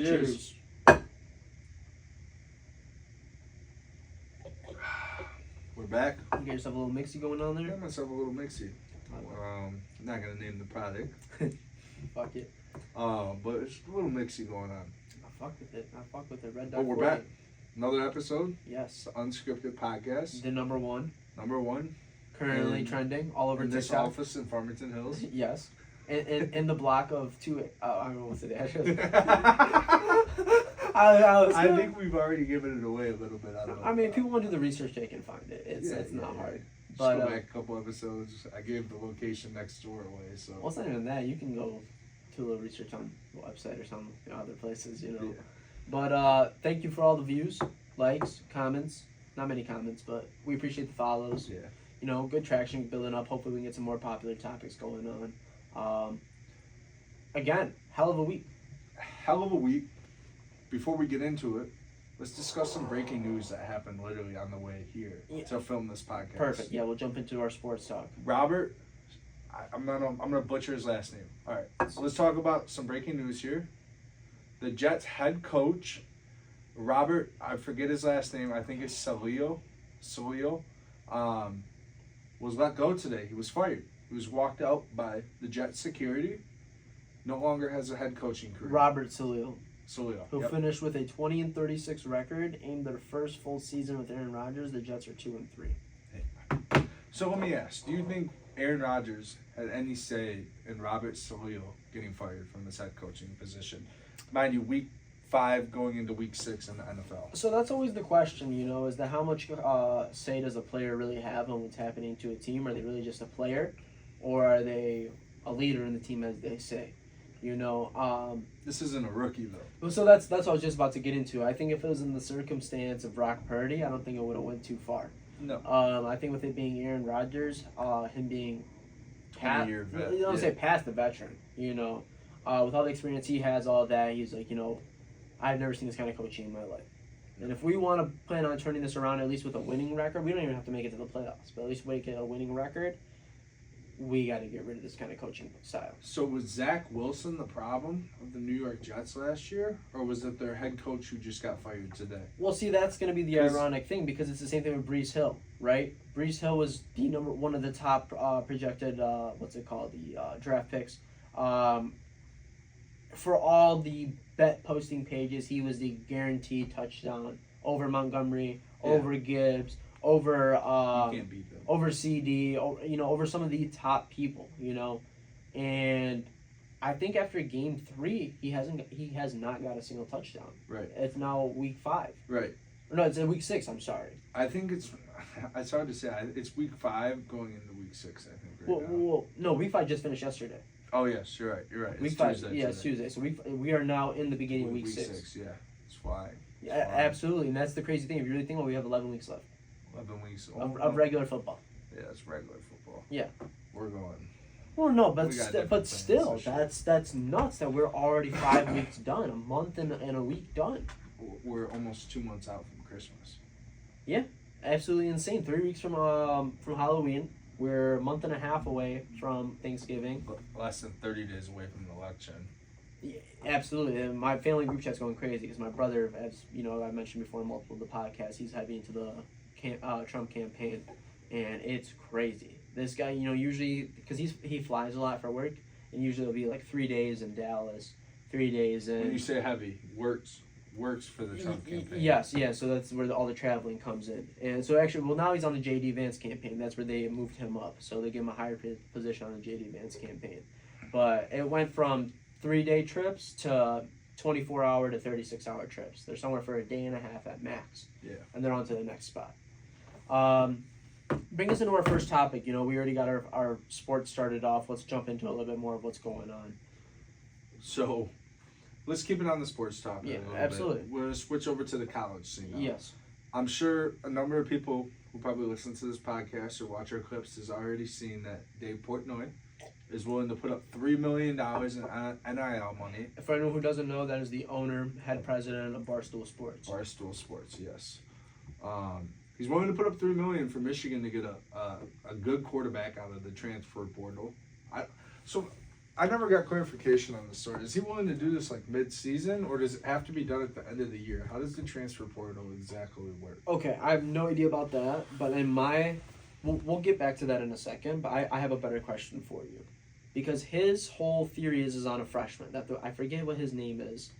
Cheers. We're back. You get yourself a little mixy going on there? Got myself a little mixy. Not gonna name the product. Fuck it. But it's a little mixy going on. I fuck with it. Red Dot. But we're 40. back. Another episode. Yes. The Unscripted Podcast. The number one. Number one. Currently And trending all over in this TikTok. office in Farmington Hills. Yes. In the block of two. I don't know what's the address. I think we've already given it away a little bit. I mean, if people want to do the research, they can find it. It's not hard. Just But go back a couple episodes. I gave the location next door away. So. Well, it's not even that. You can go do a little research on the website or some other places, you know. Yeah. But thank you for all the views, likes, comments. Not many comments, but we appreciate the follows. Yeah. You know, good traction building up. Hopefully, we can get some more popular topics going on. Again, hell of a week. Hell of a week. Before we get into it, let's discuss some breaking news that happened literally on the way here to film this podcast. Perfect. Yeah, we'll jump into our sports talk. Robert, I'm gonna butcher his last name. All right, so let's talk about some breaking news here. The Jets head coach, Robert, I forget his last name. I think it's Salio, was let go today. He was fired. He was walked out by the Jets security. No longer has a head coaching career. Robert Salio, who yep. finished with a 20-36 record, aimed their first full season with Aaron Rodgers. The Jets are 2-3. So let me ask: do you think Aaron Rodgers had any say in Robert Salio getting fired from his head coaching position? Mind you, week 5 going into week 6 in the NFL. So that's always the question, you know, is that how much say does a player really have on what's happening to a team? Are they really just a player, or are they a leader in the team, as they say? You know, This isn't a rookie though. so that's what I was just about to get into. I think if it was in the circumstance of Brock Purdy, I don't think it would have went too far. No. I think with it being Aaron Rodgers, him being 20-year vet. you don't say past the veteran, you know, with all the experience he has, all that, he's like, you know, I've never seen this kind of coaching in my life. And if we want to plan on turning this around, at least with a winning record, we don't even have to make it to the playoffs, but at least make it a winning record. We got to get rid of this kind of coaching style. So was Zach Wilson the problem of the New York Jets last year, or was it their head coach who just got fired today? Well, see, that's going to be the ironic thing, because it's the same thing with Breece Hill, right? Breece Hill was the one of the top projected, draft picks. For all the bet posting pages, he was the guaranteed touchdown over Montgomery, over Gibbs, over You can't beat them. over CD, over some of the top people, you know. And I think after game 3, he has not got a single touchdown. Right. It's now week 5. Right. No, it's week 6. I'm sorry. I think it's hard to say. It's week 5 going into week 6. I think right now. Well, no, week 5 just finished yesterday. Oh yes, you're right. You're right. Week It's 5, Tuesday yeah, it's today. Tuesday. So we are now in the beginning of week 6. Yeah, it's flying. Yeah, absolutely, and that's the crazy thing. If you really think about it, we have 11 weeks left 11 weeks. of regular football. Yeah, it's regular football. Yeah. We're going. Well, no, but We got but different still, plans this that's nuts that we're already 5 weeks done, a month and a week done. We're almost 2 months out from Christmas. Absolutely insane. 3 weeks from Halloween. We're a month and a half away from Thanksgiving. But less than 30 days away from the election. Yeah, absolutely. And my family group chat's going crazy because my brother, as you know, I mentioned before in multiple of the podcasts, he's heavy into the Trump campaign, and it's crazy. This guy, you know, usually because he flies a lot for work, and usually it'll be like 3 days in Dallas, 3 days in. When you say heavy, works for the Trump campaign. Yes, yeah. So that's where all the traveling comes in, and so actually, well, now he's on the J.D. Vance campaign. That's where they moved him up, so they give him a higher position on the J.D. Vance campaign. But it went from 3-day trips to 24-hour to 36-hour trips. They're somewhere for a day and a half at max. Yeah. And they're on to the next spot. Bring us into our first topic. You know, we already got our sports started off. Let's jump into a little bit more of what's going on. So, let's keep it on the sports topic. Yeah, a little absolutely. Bit. We're gonna switch over to the college scene now. Yes. I'm sure a number of people who probably listen to this podcast or watch our clips has already seen that Dave Portnoy is willing to put up $3 million in NIL money. For anyone who doesn't know, that is the owner, head president of Barstool Sports. Barstool Sports, yes. He's willing to put up $3 million for Michigan to get a good quarterback out of the transfer portal. So I never got clarification on the story. Is he willing to do this like mid-season, or does it have to be done at the end of the year? How does the transfer portal exactly work? Okay, I have no idea about that, but we'll get back to that in a second, but I have a better question for you. Because his whole theory is on a freshman. I forget what his name is.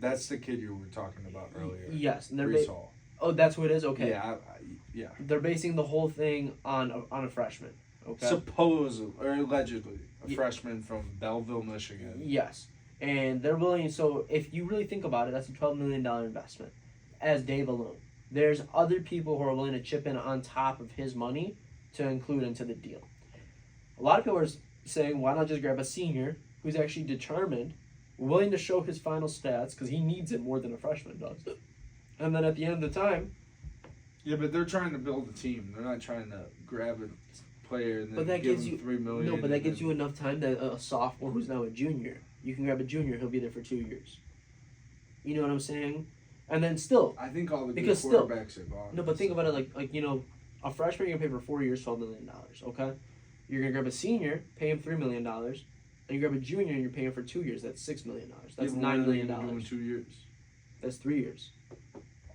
That's the kid you were talking about earlier. Yes, and Brees Hall. oh, that's who it is? Okay. Yeah, yeah. They're basing the whole thing on a freshman. Okay. Supposedly, or allegedly, a freshman from Belleville, Michigan. Yes. And they're willing, so if you really think about it, that's a $12 million investment as Dave alone. There's other people who are willing to chip in on top of his money to include into the deal. A lot of people are saying, why not just grab a senior who's actually determined, willing to show his final stats, because he needs it more than a freshman does. And then at the end of the time... Yeah, but they're trying to build a team. They're not trying to grab a player and then give gives him you $3 million. No, but that gives you enough time that a sophomore who's now a junior, you can grab a junior, he'll be there for 2 years. You know what I'm saying? And then still, I think all the good because quarterbacks are gone. no, but think about it like a freshman you're gonna pay for 4 years, $12 million. Okay, you're gonna grab a senior, pay him $3 million, and you grab a junior and you're paying for 2 years. That's $6 million. That's $9 million. In 2 years. That's 3 years.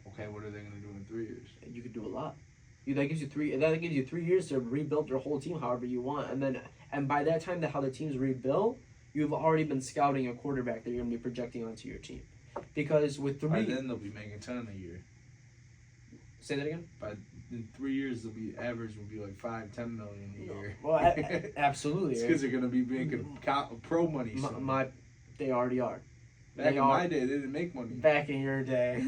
Okay, what are they gonna do in 3 years? And you could do a lot. That gives you 3 years to rebuild your whole team however you want, and by that time how the team's rebuilt, you've already been scouting a quarterback that you're gonna be projecting onto your team. Because with By then they'll be making 10 a year. Say that again? In 3 years, average will be like $5-10 million a year. Well, absolutely. These kids are gonna be making pro money soon. They already are. Back in my day, they didn't make money. Back in your day.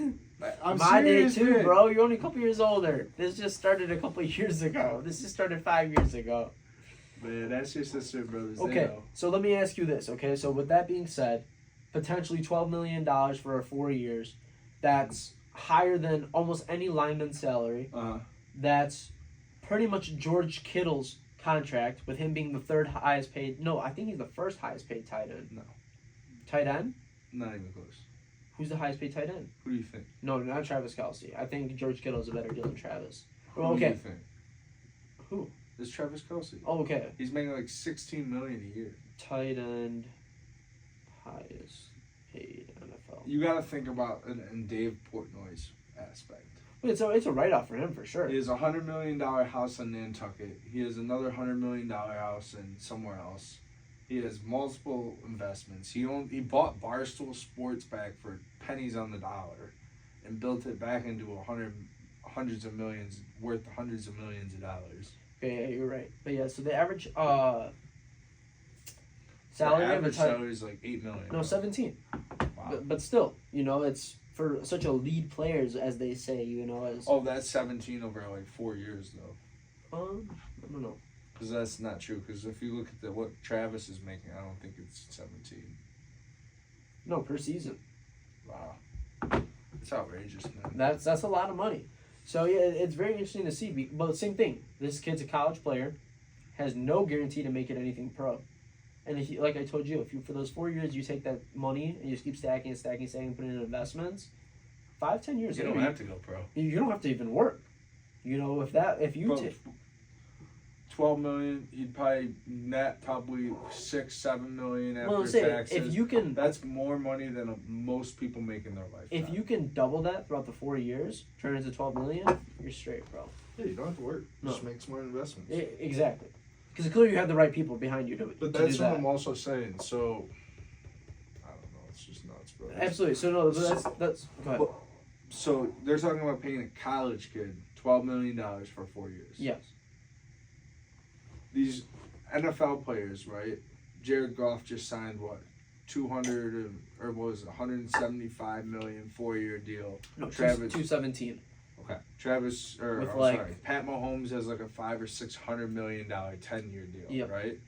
I'm my serious, day too, man. bro. You're only a couple years older. This just started a couple years ago. This just started 5 years ago. Man, that's your sister and brothers. Okay, so let me ask you this. Okay, so with that being said, potentially $12 million for 4 years. That's higher than almost any lineman's salary. That's pretty much George Kittle's contract, with him being the third highest paid. No, I think he's the first highest paid tight end. No. Tight end? Not even close. Who's the highest paid tight end? Who do you think? No, not Travis Kelce. I think George Kittle's a better deal than Travis. Who do you think? Who? It's Travis Kelce. Oh, okay. He's making like $16 million a year. Tight end, highest paid NFL. You got to think about in Dave Portnoy's aspect. It's a write-off for him for sure. He has a $100 million house in Nantucket. He has another $100 million house in somewhere else. He has multiple investments. He bought Barstool Sports back for pennies on the dollar, and built it back into hundreds of millions of dollars. Yeah, you're right. But yeah, so the average Salary salary of a tight salary is like $8 million. no 17. Wow. But still, it's for such a lead players, as they say, as Oh, that's 17 over like 4 years though. I don't know. Because that's not true. Because if you look at what Travis is making, I don't think it's 17. No, per season. Wow, it's outrageous, man. That's a lot of money. So yeah, it's very interesting to see. But same thing. This kid's a college player, has no guarantee to make it anything pro. And if you, like I told you, for those 4 years you take that money and you just keep stacking, put it in investments, 5-10 years You later, don't have to go pro. you don't have to even work. If you Bro, take 12 million, you'd probably net probably 6-7 million after well, I'm saying, taxes. if you can, That's more money than most people make in their life. if you can double that throughout the 4 years, turn it into 12 million, you're straight, bro. Yeah, you don't have to work. No. Just make smart investments. Exactly. Because clearly you have the right people behind you But to that's do what that. I'm also saying. So, I don't know. It's just nuts, bro. Absolutely. So no, that's go ahead. So they're talking about paying a college kid $12 million for 4 years. Yes. These NFL players, right? Jared Goff just signed what, 200 or what was it, 175 million 4-year deal. No, Travis 217. Okay, Travis or With I'm like- sorry, Pat Mahomes has like a $500 or $600 million 10-year deal, Yep. right?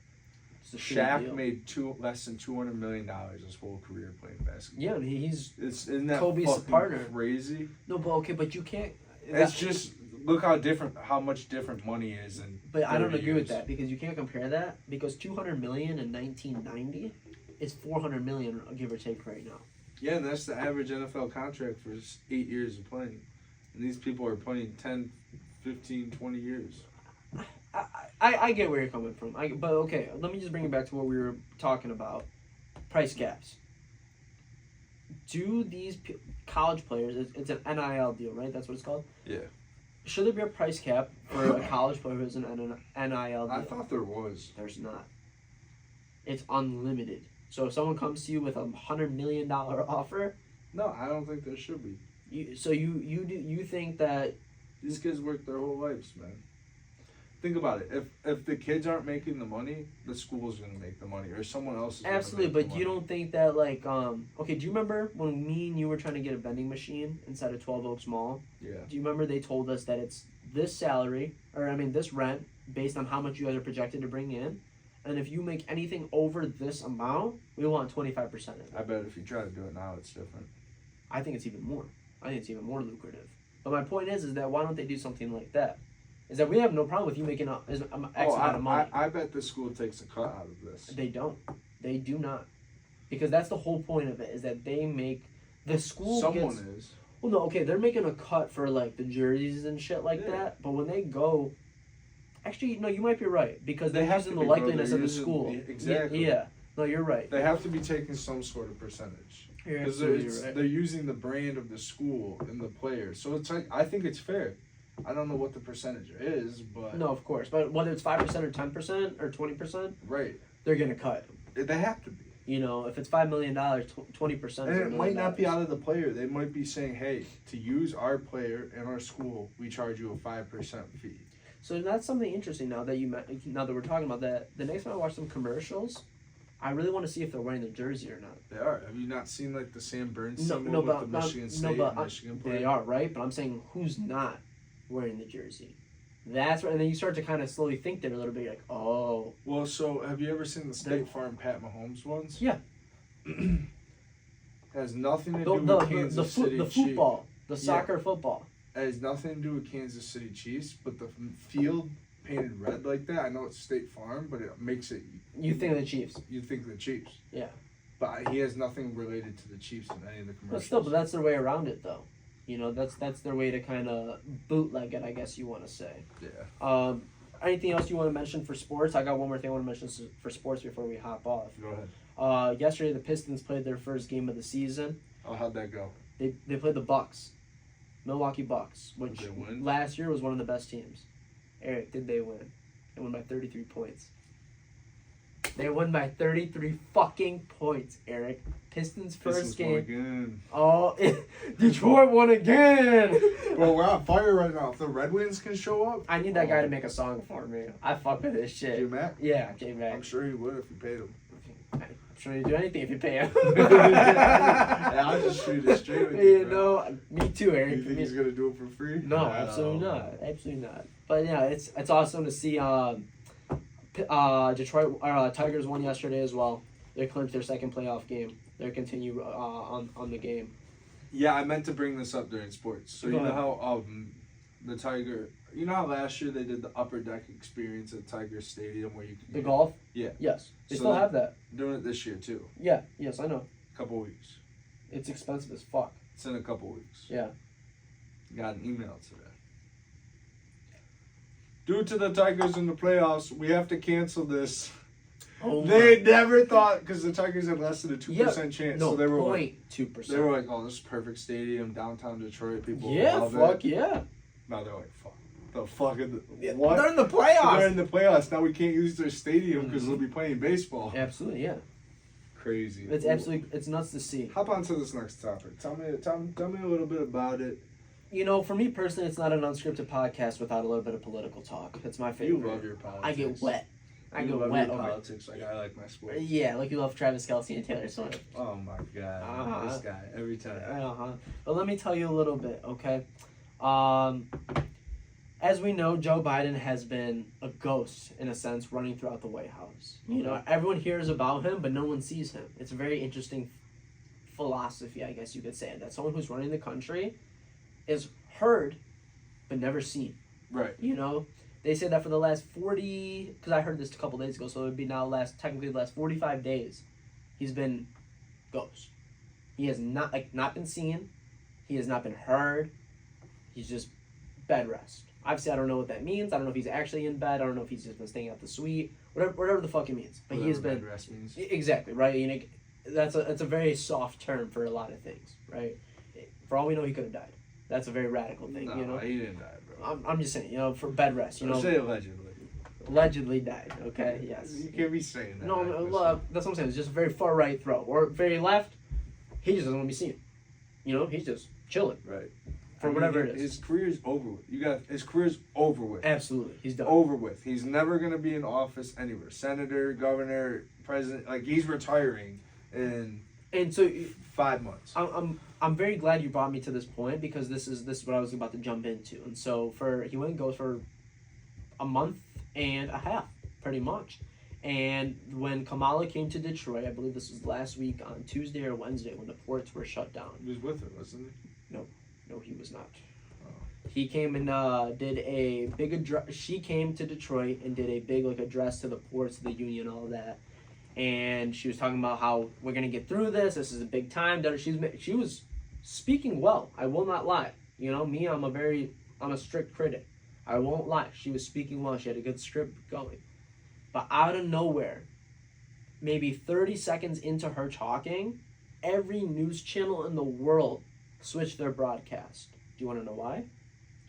It's a shitty Shaq deal. made less than $200 million his whole career playing basketball. Yeah, and isn't that Kobe's Kobe's partner. crazy? No, but okay, but you can't. It's just look how much different money is in. But I don't 30 agree with years. that, because you can't compare that, because 200 million in 1990 is 400 million, give or take, right now. Yeah, and that's the average NFL contract for 8 years of playing. And these people are playing 10, 15, 20 years. I get where you're coming from. But okay, let me just bring it back to what we were talking about. Price caps. Do these college players, it's an NIL deal, right? That's what it's called? Yeah. Should there be a price cap for a college player who's an NIL deal? I thought there was. There's not. It's unlimited. So if someone comes to you with $100 million offer, No, I don't think there should be. you think that These kids work their whole lives, man. Think about it. If the kids aren't making the money, the school's gonna make the money, or someone else is. absolutely, gonna make but the you money. don't think that okay, do you remember when me and you were trying to get a vending machine inside of 12 Oaks Mall? Yeah. Do you remember they told us that it's this salary, this rent, based on how much you guys are projected to bring in, and if you make anything over this amount, we want 25% of it. I bet if you try to do it now, it's different. I think it's even more. I think it's even more lucrative. But my point is that why don't they do something like that? Is that we have no problem with you making X amount of money. I bet the school takes a cut out of this. They don't. They do not. Because that's the whole point of it, is that they make the school Someone gets, is. well, no, okay, they're making a cut for like the jerseys and shit like Yeah. that. But when they go, actually, no, you might be right because they're They have using to the be, bro. likeliness They're of the using- school. exactly. Yeah. No, you're right. They have to be taking some sort of percentage. You're Because absolutely right. they're using the brand of the school and the players. So it's like, I think it's fair. I don't know what the percentage is, but. No, of course, but whether it's 5% or 10% or 20%, Right. they're gonna cut. They have to be. You know, if it's $5 million, 20%. And is $1 it million. might not be out of the player. They might be saying, hey, to use our player in our school, we charge you a 5% fee. So that's something interesting now that now that we're talking about that. The next time I watch some commercials, I really want to see if they're wearing the jersey or not. They are. Have you not seen like the Sam Burns No, symbol no, with but the Michigan State and Michigan player? they are right. But I'm saying who's not wearing the jersey. That's right. And then you start to kind of slowly think there a little bit, like, oh, Well, so have you ever seen the State Farm Pat Mahomes ones? Yeah. Has nothing to the do with the, Kansas the, City the Chiefs. football, the soccer football. It has nothing to do with Kansas City Chiefs, but the field painted red like that. I know it's State Farm, but it makes it. You think of the Chiefs? You think the Chiefs? Yeah. But he has nothing related to the Chiefs in any of the But commercials. still, that's their way around it, though. You know, that's their way to kind of bootleg it, I guess you want to say. Yeah. Anything else you want to mention for sports? I got one more thing I want to mention for sports before we hop off. Go ahead. Yesterday, the Pistons played their first game of the season. Oh, how'd that go? They played the Bucks, Milwaukee Bucks, which Did they win? last year was one of the best teams. Eric, did they win? They won by 33 points. They won by 33 fucking points, Eric. Pistons first Pistons won game. again. Oh, Detroit won again. Bro, we're on fire right now. If the Red Wings can show up, I need that guy to make a song for me. I fuck with this shit. J-Mac? Yeah, J-Mac. I'm sure he would if you paid him. I'm sure he'd do anything if you pay him. Yeah, I'll just shoot it straight with you, You bro. know, me too, Eric. You think he's gonna do it for free? No, absolutely not. Absolutely not. But yeah, it's awesome to see. Detroit Tigers won yesterday as well. They clinched their second playoff game. They continue on the game. Yeah, I meant to bring this up during sports. So Go you know ahead. how the Tiger, you know how last year they did the upper deck experience at Tiger Stadium where you can The golf? Yeah. Yes. They So still they- have that. doing it this year too. Yeah. Yes, I know. Couple weeks. It's expensive as fuck. It's in a couple weeks. Yeah. Got an email today. Due to the Tigers in the playoffs, we have to cancel this. Oh They never thought, because the Tigers had less than a 2% Yeah, chance. No, so they were like, 0.2%. they were like, oh, this is perfect stadium, downtown Detroit. People Yeah, love fuck it. yeah. Now they're like, fuck. The fuck is Yeah, what? They're in the They're playoffs. in the playoffs. Now we can't use their stadium because Mhm. they'll be playing baseball. Absolutely, yeah. Crazy. It's Well, absolutely, it's nuts to see. Hop on to this next topic. Tell me a little bit about it. You know, for me personally, it's not an unscripted podcast without a little bit of political talk. That's my You favorite. love your politics. I get wet. I You go love wet your over. politics like I like my sports. Yeah, like you love Travis Kelce and Taylor Swift. Oh my god, Uh-huh. this guy every time. Uh-huh. But let me tell you a little bit, okay? As we know, Joe Biden has been a ghost, in a sense, running throughout the White House. You know, everyone hears about him, but no one sees him. It's a very interesting philosophy, I guess you could say, that someone who's running the country is heard, but never seen. Right. You know? They say that for the last 40, because I heard this a couple days ago, so it would be now technically the last 45 days, he's been ghost. He has not been seen. He has not been heard. He's just bed rest. Obviously, I don't know what that means. I don't know if he's actually in bed. I don't know if he's just been staying at the suite. Whatever the fuck it means. But he has Whatever been bed rest means. exactly right. You know, that's a very soft term for a lot of things, right? For all we know, he could have died. That's a very radical thing, No, you know. he didn't die, bro. I'm just saying, you know, for bed rest, you know, Say allegedly. allegedly died. Okay, yes. You can't be saying that. No, that's what I'm saying. It's just a very far right throw or very left. He just doesn't want to be seen. You know, he's just chilling Right. for whatever it is. His career's over with. His career's over with. Absolutely, he's done. Over with. He's never gonna be in office anywhere. Senator, governor, president. Like he's retiring in And so 5 months. I'm very glad you brought me to this point because this is what I was about to jump into. And so he went and goes for a month and a half, pretty much. And when Kamala came to Detroit, I believe this was last week on Tuesday or Wednesday when the ports were shut down. He was with her, wasn't he? No, he was not. Oh. He came and did a big address. She came to Detroit and did a big address to the ports, to the union, all that. And she was talking about how we're gonna get through this. This is a big time. She was speaking well. I will not lie. You know me. I'm a strict critic. I won't lie. She was speaking well. She had a good script going. But out of nowhere, maybe 30 seconds into her talking, every news channel in the world switched their broadcast. Do you want to know why?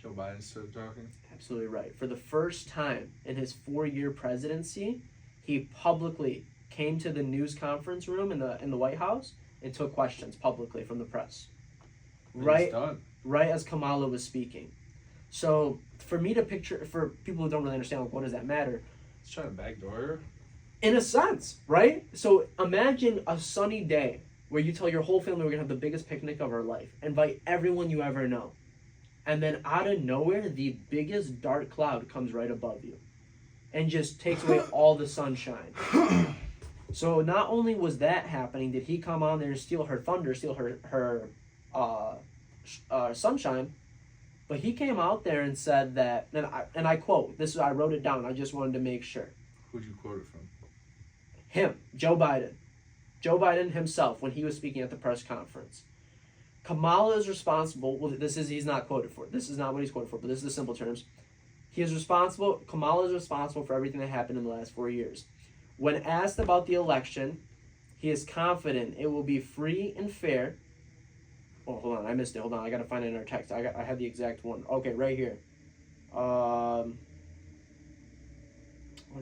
Joe Biden started talking. Absolutely right. For the first time in his 4-year presidency, he publicly came to the news conference room in the White House and took questions publicly from the press. He's done. Right as Kamala was speaking. So for me to picture, for people who don't really understand, what does that matter? He's trying to backdoor her. In a sense, right? So imagine a sunny day where you tell your whole family we're gonna have the biggest picnic of our life, invite everyone you ever know, and then out of nowhere the biggest dark cloud comes right above you, and just takes away all the sunshine. So not only was that happening, did he come on there and steal her thunder, steal her sunshine, but he came out there and said that, and I quote, I wrote it down. I just wanted to make sure. Who'd you quote it from? Him, Joe Biden. Joe Biden himself, when he was speaking at the press conference. Kamala is responsible. Well, he's not quoted for. This is not what he's quoted for, but this is the simple terms. Kamala is responsible for everything that happened in the last 4 years. When asked about the election, he is confident it will be free and fair. Oh, hold on, I missed it. Hold on, I gotta find it in our text. I had the exact one. Okay, right here. Oh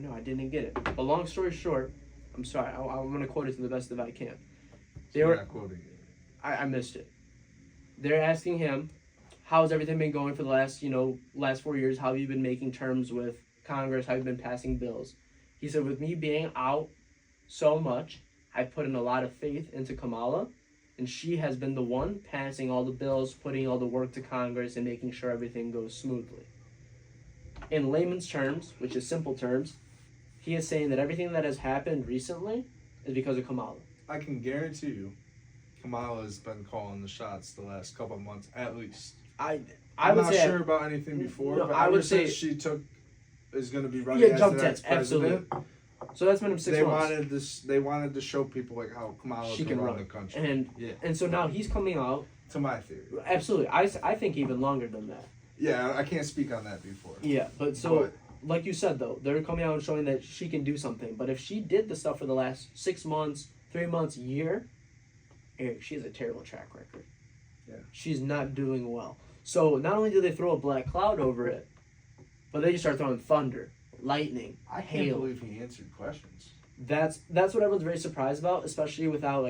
no, I didn't get it. But long story short, I'm sorry. I'm gonna quote it to the best that I can. You're not quoting it. I missed it. They're asking him, how's everything been going for the last 4 years? How have you been making terms with Congress? How have you been passing bills? He said, with me being out so much, I put in a lot of faith into Kamala, and she has been the one passing all the bills, putting all the work to Congress, and making sure everything goes smoothly. In layman's terms, which is simple terms, he is saying that everything that has happened recently is because of Kamala. I can guarantee you, Kamala's been calling the shots the last couple of months at least. I'm I'm would not say sure about anything before, no, but I would ever since say- she is going to be running Yeah, as jumped the next in, absolutely. president. So that's been 6 They months. wanted this. They wanted to show people like how Kamala She can can run run. the country. And and so now he's coming out. To my theory. Absolutely, I think even longer than that. Yeah, I can't speak on that before. Yeah, but like you said though, they're coming out and showing that she can do something. But if she did the stuff for the last 6 months, 3 months, year, Eric, she has a terrible track record. Yeah. She's not doing well. So not only do they throw a black cloud over it, but they just start throwing thunder, lightning, I can't hail. believe he answered questions. That's what everyone's very surprised about, especially without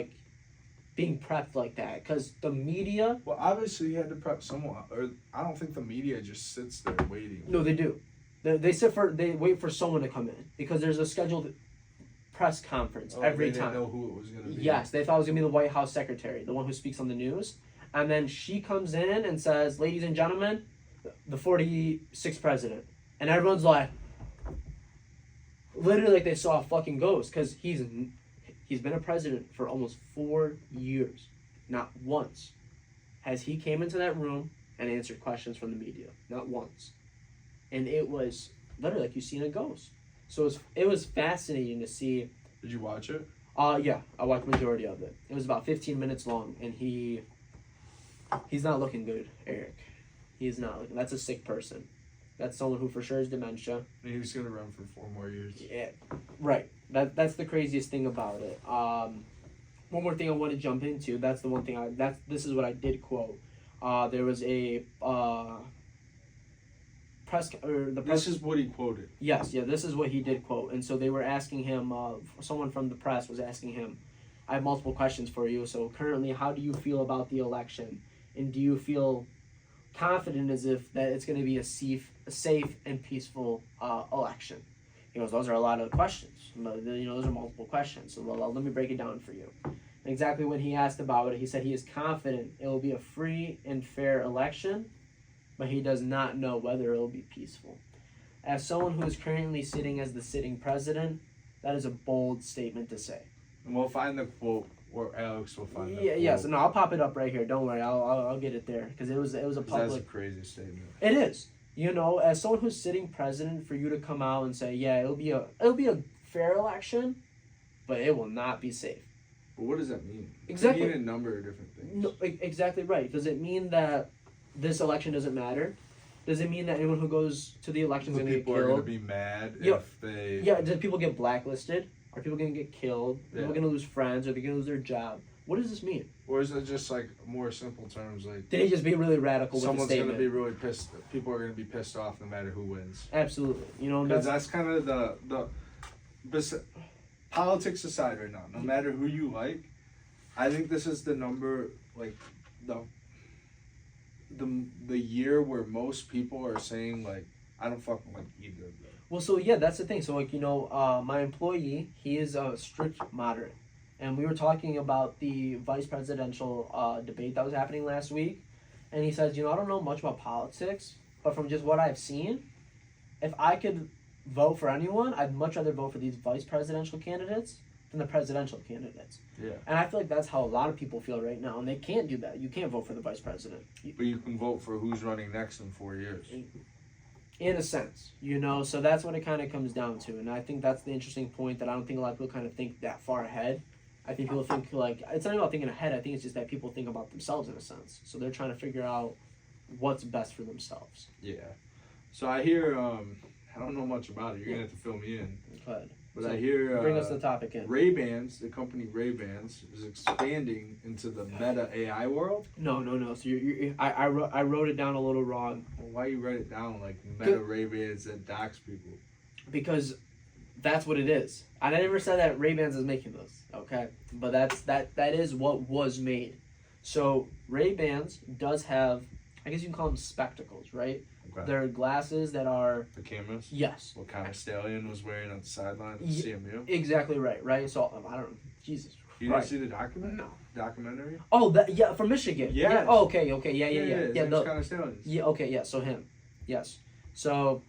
being prepped like that. Because the media, Well, obviously he had to prep someone, or I don't think the media just sits there waiting. no, they do. They wait for someone to come in because there's a scheduled press conference every they time. didn't know who it was going to be. Yes, they thought it was gonna be the White House secretary, the one who speaks on the news, and then she comes in and says, "Ladies and gentlemen, the 46th president," and everyone's like, literally like they saw a fucking ghost because he's been a president for almost 4 years. Not once has he came into that room and answered questions from the media. Not once, and it was literally like you seen a ghost. So it was fascinating to see. Did you watch it? Yeah, I watched the majority of it. It was about 15 minutes long, and he's not looking good, Eric. He is not looking. That's a sick person. That's someone who for sure has dementia. And he was gonna run for 4 more years. Yeah, right. That's the craziest thing about it. One more thing I want to jump into. That's the one thing this is what I did quote. There was a This is what he quoted. Yes, yeah, this is what he did quote. And so they were asking him, someone from the press was asking him, I have multiple questions for you. So currently, how do you feel about the election? And do you feel confident as if that it's going to be a safe and peaceful election? He goes, those are a lot of questions. Those are multiple questions. So let me break it down for you. And exactly when he asked about it, he said he is confident it will be a free and fair election, but he does not know whether it will be peaceful. As someone who is currently sitting as the sitting president, that is a bold statement to say. And we'll find the quote, or Alex will find the quote. Yes, no, I'll pop it up right here. Don't worry, I'll get it there because it was a public. That's a crazy statement. It is. As someone who's sitting president, for you to come out and say, yeah, it'll be a fair election, but it will not be safe. But what does that mean? Exactly. It mean a number of different things. No, exactly right. Does it mean that this election doesn't matter? Does it mean that anyone who goes to the election is going to get killed? People are going to be mad if they... Yeah, do people get blacklisted? Are people going to get killed? Are people going to lose friends? Are they going to lose their job? What does this mean? Or is it just like more simple terms like... Did he just be really radical with the statement? Someone's going to be really pissed. People are going to be pissed off no matter who wins. Absolutely. Because that's kind of the politics aside right now. No matter who you like, I think this is the number, like, the year where most people are saying, like, I don't fucking like either of them. Well, so yeah, that's the thing. So like, my employee, he is a strict moderate. And we were talking about the vice presidential debate that was happening last week. And he says, I don't know much about politics, but from just what I've seen, if I could vote for anyone, I'd much rather vote for these vice presidential candidates than the presidential candidates. Yeah. And I feel like that's how a lot of people feel right now. And they can't do that. You can't vote for the vice president. But you can vote for who's running next in 4 years. In a sense, so that's what it kind of comes down to. And I think that's the interesting point that I don't think a lot of people kind of think that far ahead. I think people think, like, it's not about thinking ahead. I think it's just that people think about themselves in a sense. So they're trying to figure out what's best for themselves. Yeah. So I hear, I don't know much about it. You're going to have to fill me in. But I hear bring us the topic in. Ray-Bans, the company Ray-Bans, is expanding into the Meta AI world. No. So I wrote it down a little wrong. Well, why you write it down like Meta Ray-Bans that dox people? Because that's what it is. I never said that Ray-Bans is making those. Okay, but that is what was made. So Ray-Bans does have, I guess you can call them spectacles, right? Okay. They're glasses that are... The cameras? Yes. What kind of stallion was wearing on the sideline of CMU? Exactly right? So, I don't know. Jesus You didn't see the document? No. Documentary? Oh, from Michigan. Yes. Yeah. Oh, okay. Yeah. Yeah, those kind of stallions. Yeah, okay, yeah, so him. Yes. So,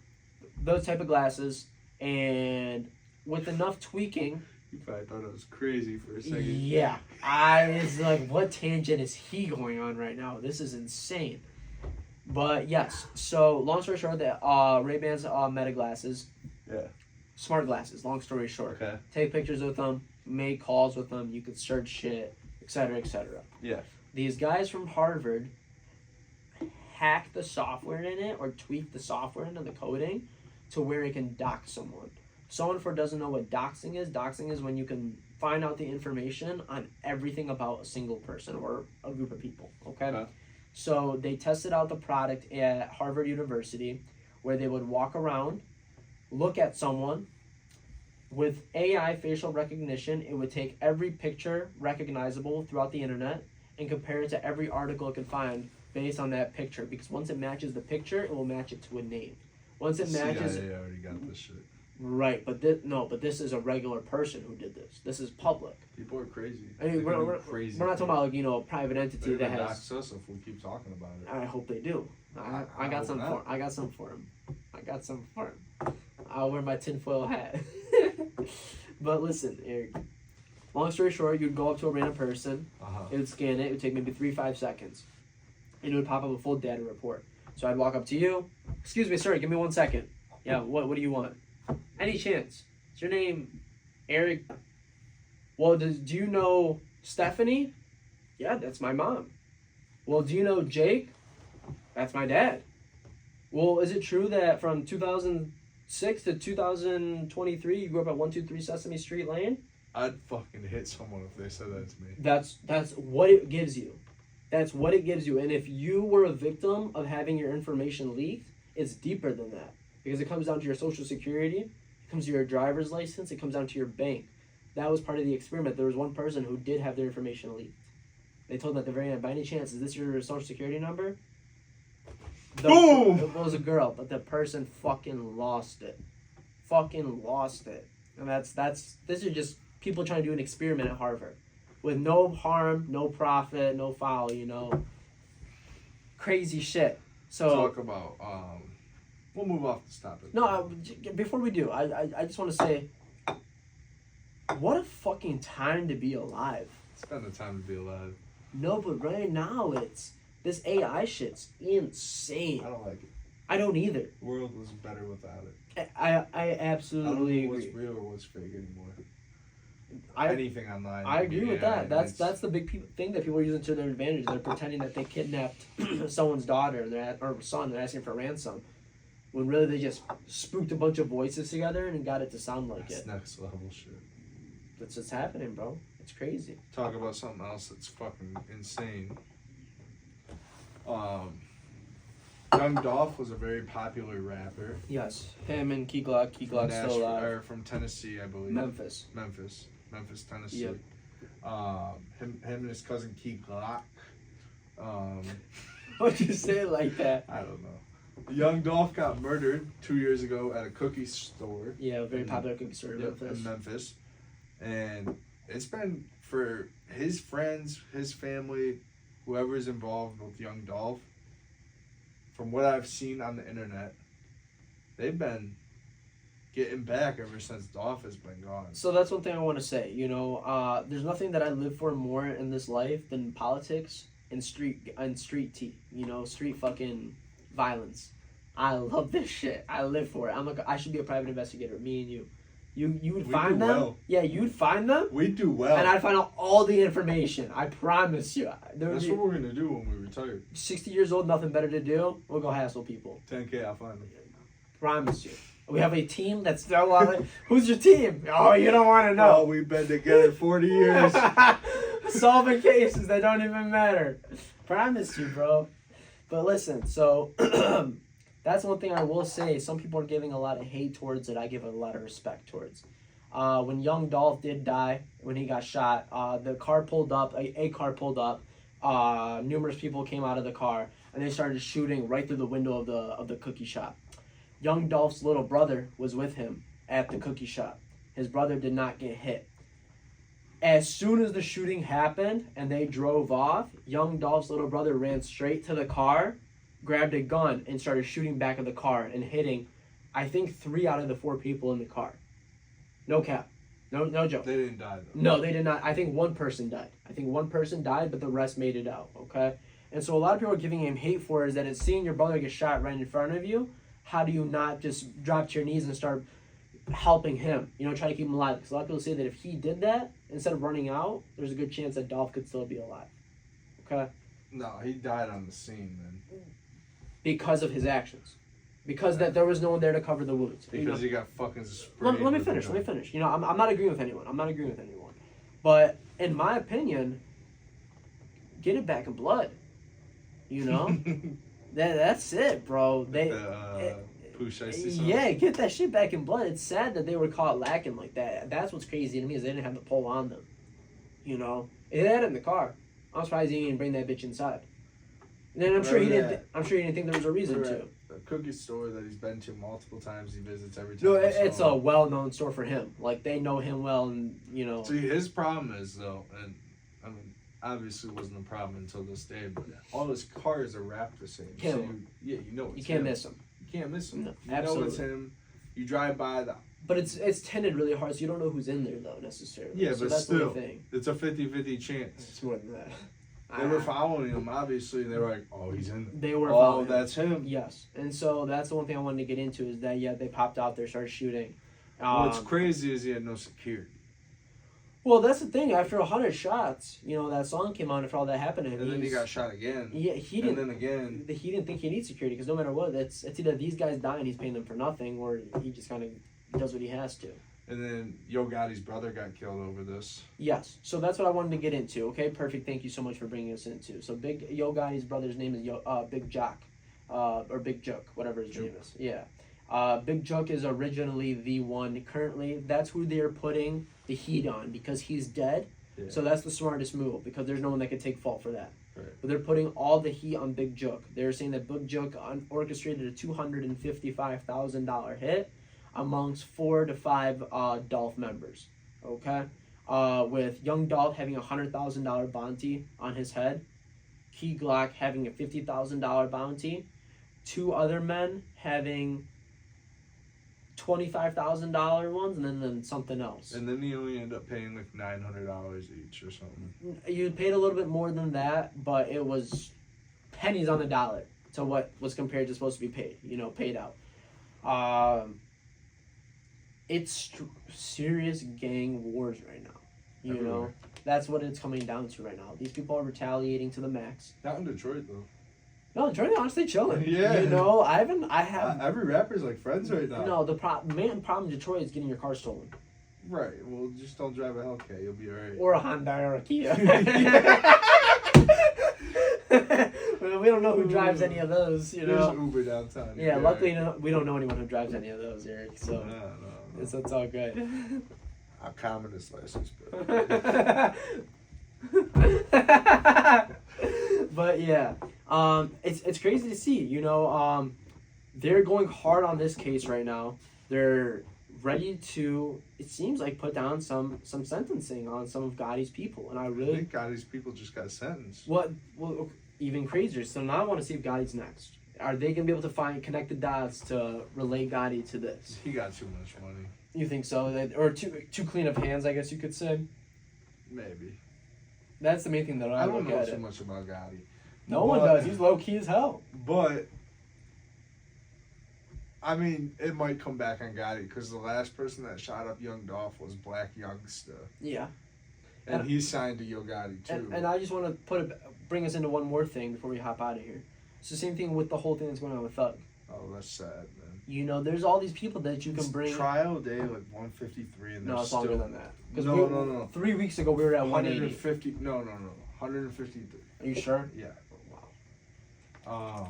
those type of glasses, and with enough tweaking... You probably thought it was crazy for a second. Yeah. I was like, what tangent is he going on right now? This is insane. But yes, so long story short, the Ray-Bans Meta glasses. Yeah. Smart glasses, long story short. Okay. Take pictures with them, make calls with them, you could search shit, etc., etc. Yeah. These guys from Harvard hack the software in it or tweak the software into the coding to where it can dox someone. Someone doesn't know what doxing is when you can find out the information on everything about a single person or a group of people, okay? So they tested out the product at Harvard University where they would walk around, look at someone. With AI facial recognition, it would take every picture recognizable throughout the internet and compare it to every article it could find based on that picture. Because once it matches the picture, it will match it to a name. Once it matches... CIA already got this shit. Right, but this is a regular person who did this. This is public. People are crazy. I mean, we're not talking about a private entity that has. Dox us if we keep talking about it. I hope they do. I got some for him. I'll wear my tinfoil hat. But listen, Eric. Long story short, you'd go up to a random person. It would scan it. It would take maybe 3-5 seconds, and it would pop up a full data report. So I'd walk up to you. Excuse me, sir. Give me 1 second. Yeah. What do you want? Any chance? Is your name Eric? Well, do you know Stephanie? Yeah, that's my mom. Well, do you know Jake? That's my dad. Well, is it true that from 2006 to 2023 you grew up at 123 Sesame Street Lane? I'd fucking hit someone if they said that to me. That's what it gives you. That's what it gives you. And if you were a victim of having your information leaked, it's deeper than that. Because it comes down to your social security, it comes to your driver's license, it comes down to your bank. That was part of the experiment. There was one person who did have their information leaked. They told them at the very end, by any chance, is this your social security number? Boom! It was a girl, but the person fucking lost it. Fucking lost it. And this is just people trying to do an experiment at Harvard. With no harm, no profit, no foul, you know. Crazy shit. So Talk about, we'll move off this topic. no, before we do, I just want to say, what a fucking time to be alive. It's been the time to be alive. No, but right now it's this AI shit's insane. I don't like it. I don't either. The world was better without it. I I don't absolutely know what's agree. real or what's fake anymore. I Anything online. I agree with yeah, that. That's the big thing that people are using to their advantage. They're pretending that they kidnapped someone's daughter or son. They're asking for ransom, when really they just spooked a bunch of voices together and got it to sound like That's it. next level shit. That's what's happening, bro. It's crazy. Talk about something else that's fucking insane. Young Dolph was a very popular rapper. Yes, him and Key Glock. Key Glock's still alive. Or from Tennessee, I believe. Memphis, Tennessee. Yep. Him and his cousin Key Glock. Why'd you say it like that? I don't know. Young Dolph got murdered 2 years ago at a cookie store. Yeah, a very popular cookie store in Memphis. In Memphis. And it's been for his friends, his family, whoever's involved with Young Dolph, from what I've seen on the internet, they've been getting back ever since Dolph has been gone. So that's one thing I want to say. You know, there's nothing that I live for more in this life than politics and street tea. You know, street fucking violence. I love this shit. I live for it. I should be a private investigator. Me and you. You would We find do them. well. Yeah, you'd find them. We do well. And I'd find out all the information. I promise you. That's what we're going to do when we retire. 60 years old, nothing better to do. We'll go hassle people. 10K, I'll find them. Promise you. We have a team that's still on it. Who's your team? Oh, you don't want to know. Oh, we've been together 40 years. Solving cases that don't even matter. Promise you, bro. But listen, so that's one thing I will say. Some people are giving a lot of hate towards it. I give a lot of respect towards. When Young Dolph did die, when he got shot, the car pulled up. A car pulled up. Numerous people came out of the car, and they started shooting right through the window of the cookie shop. Young Dolph's little brother was with him at the cookie shop. His brother did not get hit. As soon as the shooting happened and they drove off, Young Dolph's little brother ran straight to the car, grabbed a gun, and started shooting back at the car and hitting, I think, 3 out of the 4 people in the car. No cap. No joke. They didn't die, though. No, they did not. I think one person died. But the rest made it out, okay? And so a lot of people are giving him hate for is that it's seeing your brother get shot right in front of you. How do you not just drop to your knees and start helping him? You know, try to keep him alive. Because a lot of people say that if he did that, instead of running out, there's a good chance that Dolph could still be alive. Okay? No, he died on the scene, man. Because of his actions. Because that there was no one there to cover the wounds. Because he got fucking sprayed. Let me finish. You know, I'm not agreeing with anyone. But in my opinion, get it back in blood. You know? That's it, bro. Yeah, get that shit back in blood. It's sad that they were caught lacking like that. That's what's crazy to me is they didn't have the pole on them. You know? They had it in the car. I'm surprised he didn't bring that bitch inside. And then I'm sure he didn't think there was a reason to. The cookie store that he's been to multiple times, he visits every time. No, it's a well-known store for him. Like, they know him well, and, you know. See, his problem is, though, and, I mean, obviously it wasn't a problem until this day, but all his cars are wrapped the same. Can't- So you know it's You can't him. miss him. You can't miss him. No, You know absolutely. it's him. You drive by the... But it's tinted really hard, so you don't know who's in there, though, necessarily. Yeah, so but that's still, the only thing. it's a 50-50 chance. It's more than that. They were following him, obviously. They were like, oh, he's in there. They were Oh, following him. that's him. Yes, and so that's the one thing I wanted to get into is that, yeah, they popped out there, started shooting. What's crazy is he had no security. Well, that's the thing. After 100 shots, you know, that song came on after all that happened. And then he got shot again. Yeah, he didn't. And then again. He didn't think he needs security because no matter what, it's either these guys die and he's paying them for nothing, or he just kind of does what he has to. And then Yo Gotti's brother got killed over this. Yes, so that's what I wanted to get into. Okay, perfect. Thank you so much for bringing us into. So Big Yo Gotti's brother's name is Big Jock, or Big Joke, whatever his name is. Yeah, Big Joke is originally the one. Currently, that's who they're putting the heat on because he's dead. Yeah. So that's the smartest move because there's no one that could take fault for that. Right. But they're putting all the heat on Big Joke. They're saying that Big Joke orchestrated a $255,000 hit amongst 4 to 5 Dolph members. Okay, with Young Dolph having a $100,000 bounty on his head, Key Glock having a $50,000 bounty, 2 other men having $25,000 ones, and then something else. And then you only end up paying like $900 each or something. You paid a little bit more than that, but it was pennies on the dollar to what was compared to supposed to be paid. You know, paid out. It's serious gang wars right now. You Everywhere. know, that's what it's coming down to right now. These people are retaliating to the max. Not in Detroit though. No, Detroit honestly chilling. Yeah. You know, I have. Every rapper's like friends right now. No, the main problem in Detroit is getting your car stolen. Right. Well, just don't drive a Hellcat. You'll be alright. Or a Hyundai or a Kia. Well, we don't know who drives any of those, you There's know. Uber downtown. Yeah, luckily we don't know anyone who drives any of those, Eric. So No. it's all good. I'm communist license, but But yeah, it's crazy to see. You know, they're going hard on this case right now. They're ready to, it seems like, put down some sentencing on some of Gotti's people, and I really think Gotti's people just got sentenced. well, even crazier. So now I want to see if Gotti's next. Are they gonna be able to connect the dots to relate Gotti to this? He got too much money. You think so? Or too clean of hands, I guess you could say. Maybe. That's the main thing that I I don't look know at so it. much about Gotti. No one does. He's low key as hell. But I mean, it might come back on Gotti because the last person that shot up Young Dolph was Black Youngsta, Yeah. and he's signed to Yo Gotti too. And I just want to bring us into one more thing before we hop out of here. It's the same thing with the whole thing that's going on with Thug. Oh, that's sad, man. You know, there's all these people that you can bring. Trial day like 153, and No, it's still longer than that. No. 3 weeks ago we were at 180. 150. No, 153. Are you sure? Yeah. Wow. Um.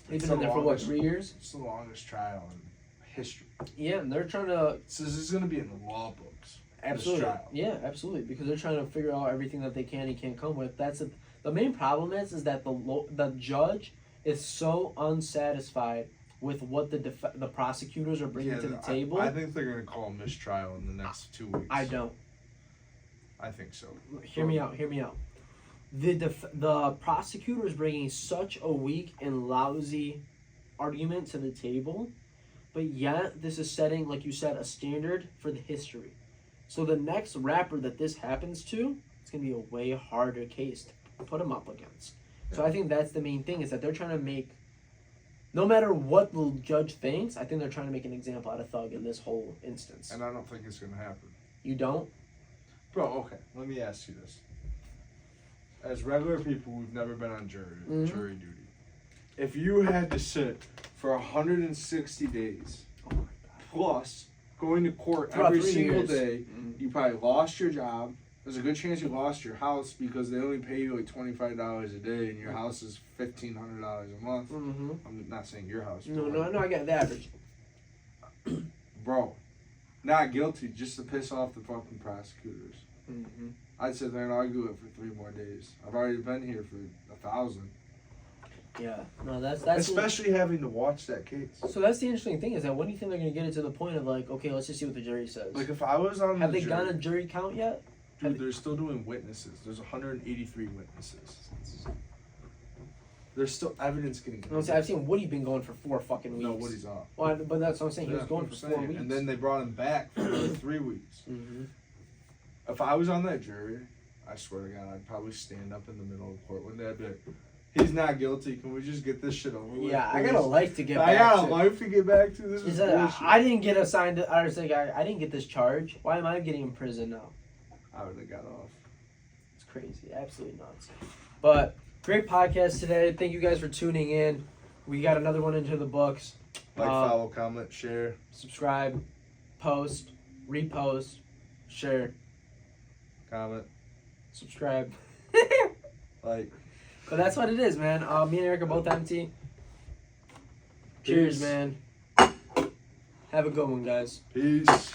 They've it's been in the there for what, longest- 3 years? It's the longest trial in history. Yeah, and they're trying to So this is gonna be in the law books. absolutely, This trial. yeah, absolutely, because they're trying to figure out everything that they can and can't come with. The main problem is that the judge is so unsatisfied with what the prosecutors are bringing to the table. I think they're gonna call a mistrial in the next 2 weeks. I don't. I think so. Hear me out. The prosecutor is bringing such a weak and lousy argument to the table, but yet this is setting, like you said, a standard for the history. So the next rapper that this happens to, it's going to be a way harder case to put him up against. So I think that's the main thing, is that they're trying to make, no matter what the judge thinks, I think they're trying to make an example out of Thug in this whole instance. And I don't think it's gonna happen. You don't? Bro, okay, let me ask you this. As regular people, we've never been on jury duty. If you had to sit for 160 days, Oh my God. plus going to court Throughout every 3 single years. day, you probably lost your job. There's a good chance you lost your house because they only pay you like $25 a day, and your house is $1,500 a month. Mm-hmm. I'm not saying your house. No, I get the average. Bro, not guilty, just to piss off the fucking prosecutors. Mm-hmm. I'd sit there and argue it for 3 more days. I've already been here for 1,000. Yeah, no, that's Especially having to watch that case. So that's the interesting thing, is that when do you think they're gonna get it to the point of like, okay, let's just see what the jury says? Like if I was on Have the they jury, gotten a jury count yet? dude, they're still doing witnesses. There's 183 witnesses. There's still evidence getting. No, see, I've seen Woody been going for 4 fucking weeks. No, Woody's off. Well, but that's what I'm saying. He was Yeah, going I'm for saying. 4 weeks. And then they brought him back for another 3 weeks. Mm-hmm. If I was on that jury, I swear to God, I'd probably stand up in the middle of the court one day. I'd be like, He's not guilty. Can we just get this shit over with? Yeah, I got a please? life to get I back got a to. life to get back to. This He is said, bullshit. I didn't get assigned. I was like, I didn't get this charge. Why am I getting in prison now? I would have got off. It's crazy, absolutely nuts. But great podcast today. Thank you guys for tuning in. We got another one into the books. Like, follow, comment, share. Subscribe, post, repost, share, Comment. subscribe. Like. But that's what it is, man. Me and Eric are both empty. Cheers, Peace. man. Have a good one, guys. Peace.